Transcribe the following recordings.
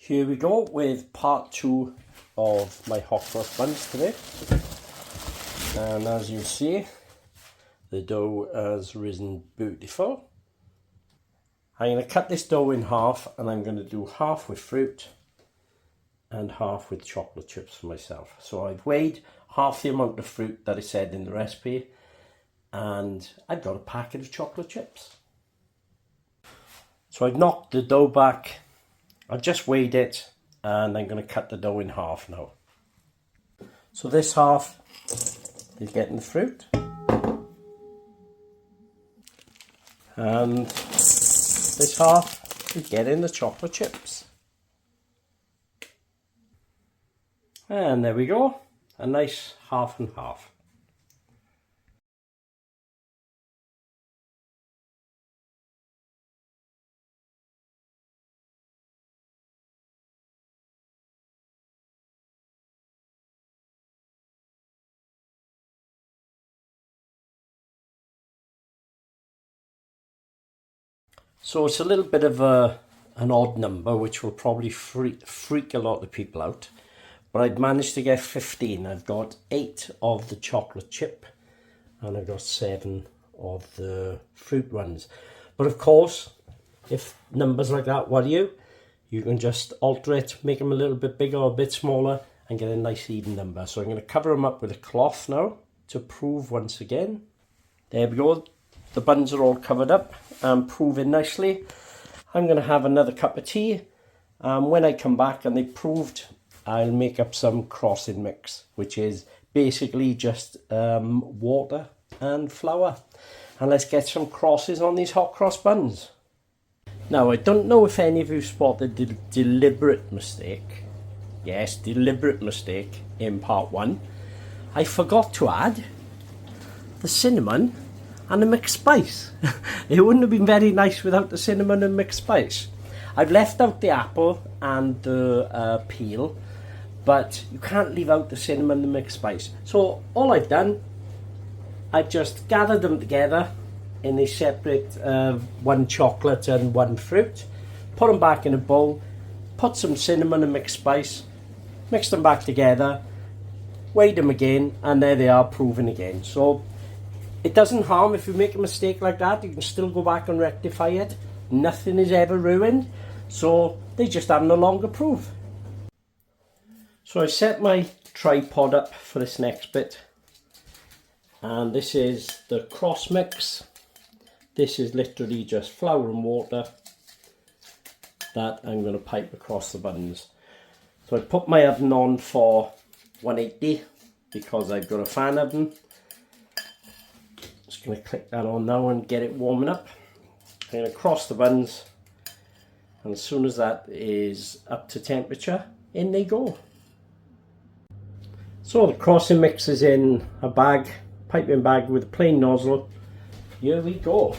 Here we go with part 2 of my hot cross buns today. And as you see, the dough has risen beautiful. I'm going to cut this dough in half, and I'm going to do half with fruit and half with chocolate chips for myself. So I've weighed half the amount of fruit that I said in the recipe, and I've got a packet of chocolate chips. So I've knocked the dough back, I've just weighed it, and I'm going to cut the dough in half now. So this half is getting the fruit, and this half is getting the chocolate chips. And there we go, a nice half and half. So it's a little bit of an odd number, which will probably freak a lot of people out. But I'd managed to get 15. I've got 8 of the chocolate chip, and I've got 7 of the fruit ones. But of course, if numbers like that worry you, you can just alter it, make them a little bit bigger or a bit smaller, and get a nice even number. So I'm going to cover them up with a cloth now to prove once again. There we go. The buns are all covered up and proving nicely. I'm going to have another cup of tea. When I come back and they've proved, I'll make up some crossing mix, which is basically just water and flour. And let's get some crosses on these hot cross buns. Now, I don't know if any of you spotted the deliberate mistake. Yes, deliberate mistake in part 1. I forgot to add the cinnamon and the mixed spice. It wouldn't have been very nice without the cinnamon and mixed spice. I've left out the apple and the peel, but you can't leave out the cinnamon and the mixed spice. So all I've done, I've just gathered them together in a separate one chocolate and one fruit, put them back in a bowl, put some cinnamon and mixed spice, mix them back together, weighed them again, and there they are, proven again. So it doesn't harm if you make a mistake like that. You can still go back and rectify it. Nothing is ever ruined. So they just have no longer proof. So I set my tripod up for this next bit. And this is the cross mix. This is literally just flour and water that I'm going to pipe across the buns. So I put my oven on for 180 because I've got a fan oven. Just going to click that on now and get it warming up. I'm going to cross the buns, and as soon as that is up to temperature, in they go. So the crossing mix is in a bag, piping bag with a plain nozzle. Here we go.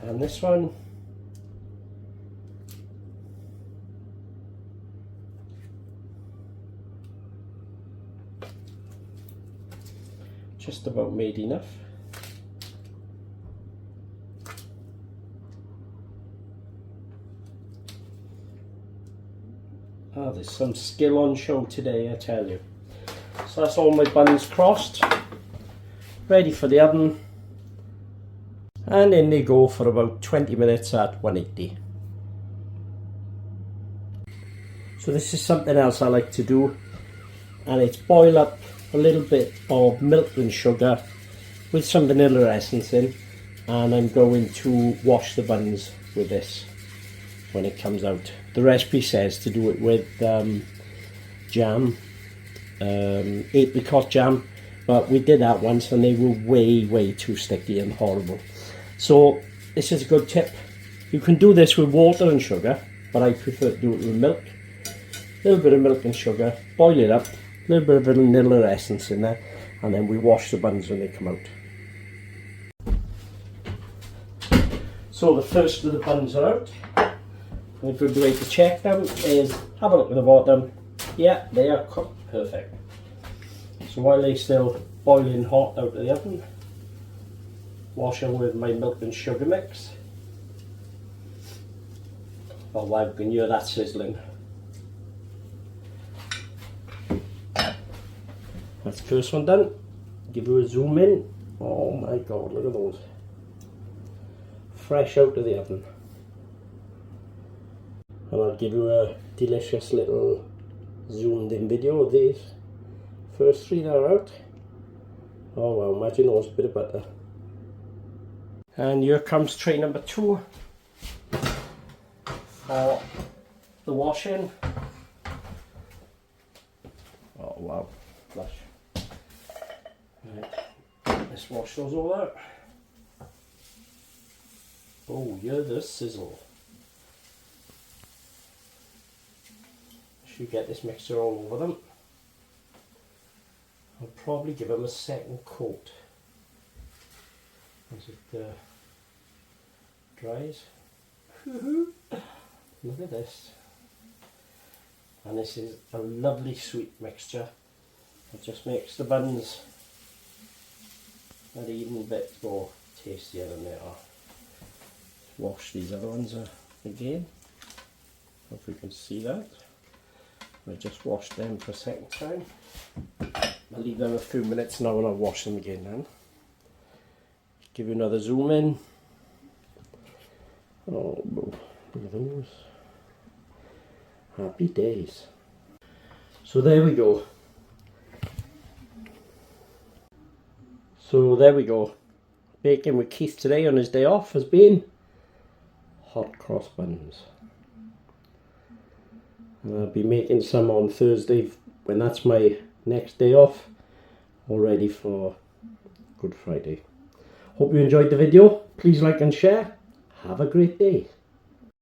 And this one, just about made enough. There's some skill on show today, I tell you. So that's all my buns crossed, ready for the oven. And in they go for about 20 minutes at 180. So this is something else I like to do, and it's boil up a little bit of milk and sugar with some vanilla essence in, and I'm going to wash the buns with this when it comes out. The recipe says to do it with jam, apricot jam, but we did that once and they were way too sticky and horrible. So this is a good tip. You can do this with water and sugar, but I prefer to do it with milk. A little bit of milk and sugar, boil it up, a little bit of vanilla essence in there, and then we wash the buns when they come out. So the first of the buns are out. And a good way to check them is have a look at the bottom. Yeah, they are cooked perfect. So while they're still boiling hot out of the oven, wash them with my milk and sugar mix. Oh wow, you can hear that sizzling. That's the first one done. Give you a zoom in. Oh my god, look at those. Fresh out of the oven. And I'll give you a delicious little zoomed in video of these first three that are out. Oh wow, imagine those, bit of butter. And here comes tray number 2 for the washing. Oh wow, flush. Right, let's wash those all out. Oh, hear the sizzle. Should get this mixture all over them. I'll probably give them a second coat as it dries. Look at this. And this is a lovely sweet mixture. It just makes the buns an even bit more tastier than they are. Wash these other ones again. Hope we can see that. I just washed them for a second time. I'll leave them a few minutes now and I'll wash them again then. Give you another zoom in. Oh, look at those. Happy days. So there we go. Baking with Keith today on his day off has been hot cross buns. And I'll be making some on Thursday when that's my next day off, all ready for Good Friday. Hope you enjoyed the video. Please like and share. Have a great day.